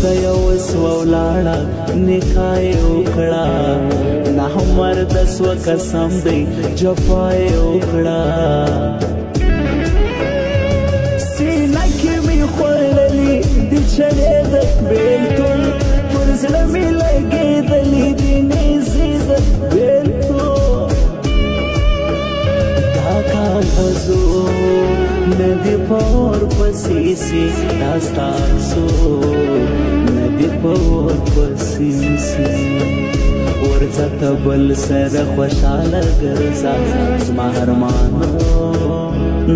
دلته یو سوه ولاړه نکاح یې وکړه نه مرده سوه قسم دی جفا یې وکړه سینه کې مې خوړلي د چړې د بېلتون پر زړه مې لګېدلي د نیزې د بېلتون دا کاغذو نه دې په ورپسې سي دا ستاسو نه دې په ورپسې سي ورځه ته بل سره خوشحاله ګرځه زما ارمانو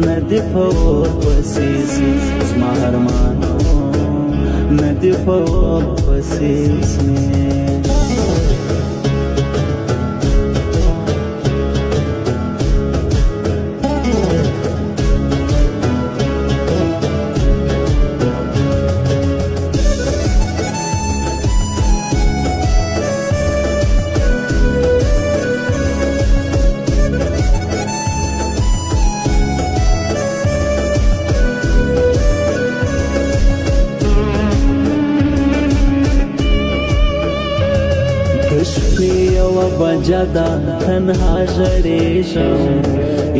نه دې په ورپسې سي زما ارمانو نه دې په ورپسې سي بجدا تنها ژړېږم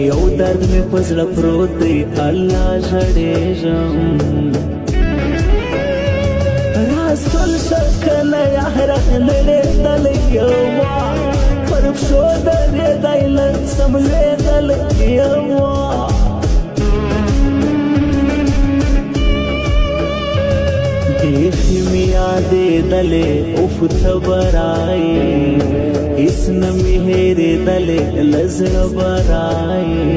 یو درد مې په زړه پروت دی الله ژړېږم راستل شه کله یاره نړېدلی یمه پر پښو درېدی لږ سم لوېدلی یمه بیخي مې یادېدلې اوف ته به رایې هیڅ نه مې هېرېدلې له زړه به رایې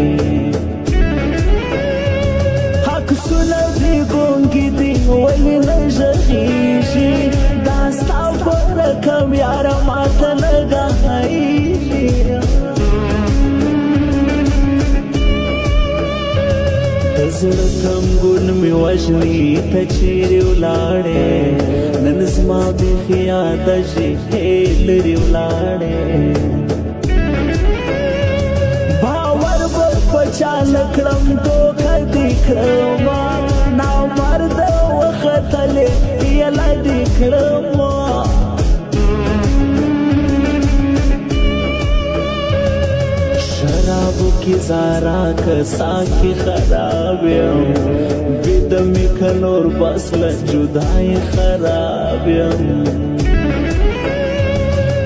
عکسونه دې ګونګي دي ولې نه غږېږي دا ستا په رقم یاره ماته نه ګاهېږي زړه کمګون مې وژني ته چیرې ولاړې نن زما بیخي یاده شي لرې ولاړې باور به په چا نه کړم دوکه دې کړمه نامرده وختلې یله دې کړمه شرابو کی زارا کسا کی خراب یم بیدمی کنور بس لجدائی خراب یم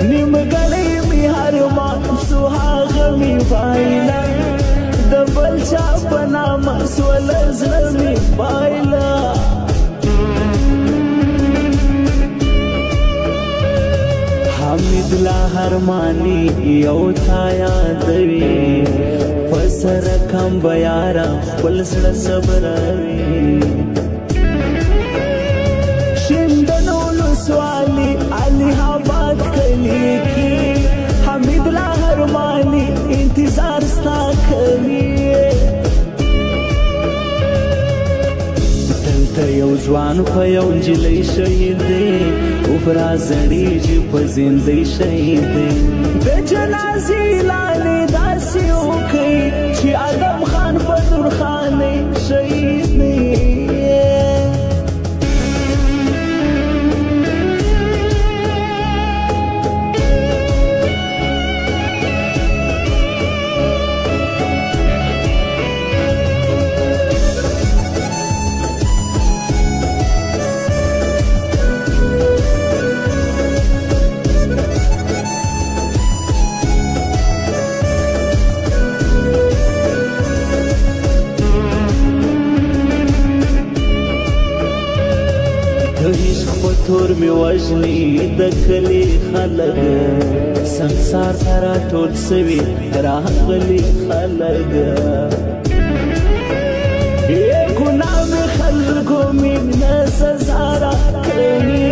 نیم گلی می هر مان سوها غمی بایلا دبل چا پنام سول ازلمی بایلا حمید لا هرمانی یو تا یادوي پسر کم بیارا خپل زړه صبروي شیندنو لسوالی علی آباد کلی کی حمید لا هرمانی انتظار ستا کوي دلته یو ځوان په یو نجلۍ شهید دی اوف را زړېږي په زندۍ شهید دی د جنازې لاندې داسې وکړئ چې ادم خان په درخانۍ شهید دی تور می وژني د کلی خلک संसार ترا ټول سوي راغلي خلک یې ګناه مې خلکو مې نه سزا راکړي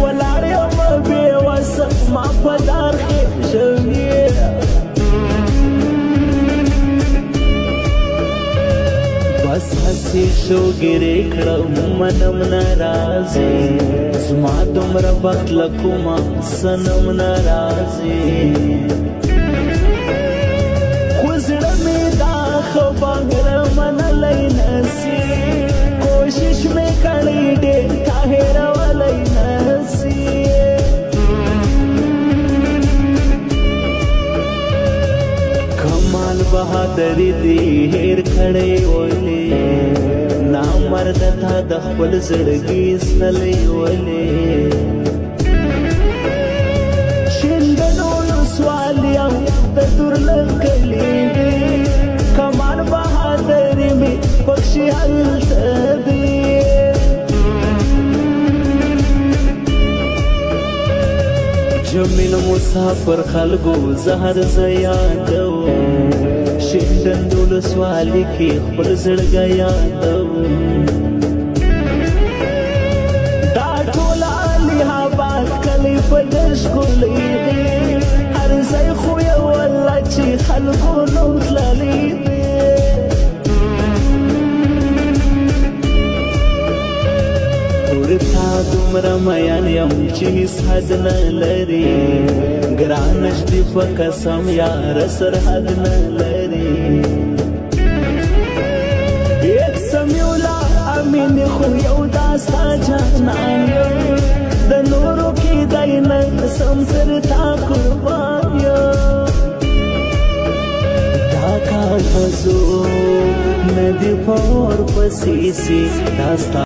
ولاړ یم بېوسه ما په دار کې ژوي بس هسې شوګیرې کړم منم ناراضي زما دومره بخت له کومه صنم ناراضي خو زړه مې دا خبره منلی نسي کوشش مې کړی ډېر تا هېرولی बहादुरी दे हेर खड़े ओले ना मर्द था दखल जड़गी सले ओले शिंदनो स्वालिया दुर्लकली कमान बहादुरी में पक्षी हल्त दे जमीन मुसाफर खलगो जहर जयादो शिंदन दुल स्वाली की खुल जड़ गया दो दाटोला लिहाबाद कली पदश कुली हर जय खुया वल्ला ची खलगो नौतली था दुमरा मयान यमची हद न लरी ग्रानश दीप कसम यार सरहद न लरी एक समयूला अमीन खुयौदा सा जहान द नूरों की दैन समसर था कुर्बानिया ढाका भजो नदी पर पसीसी दास्ता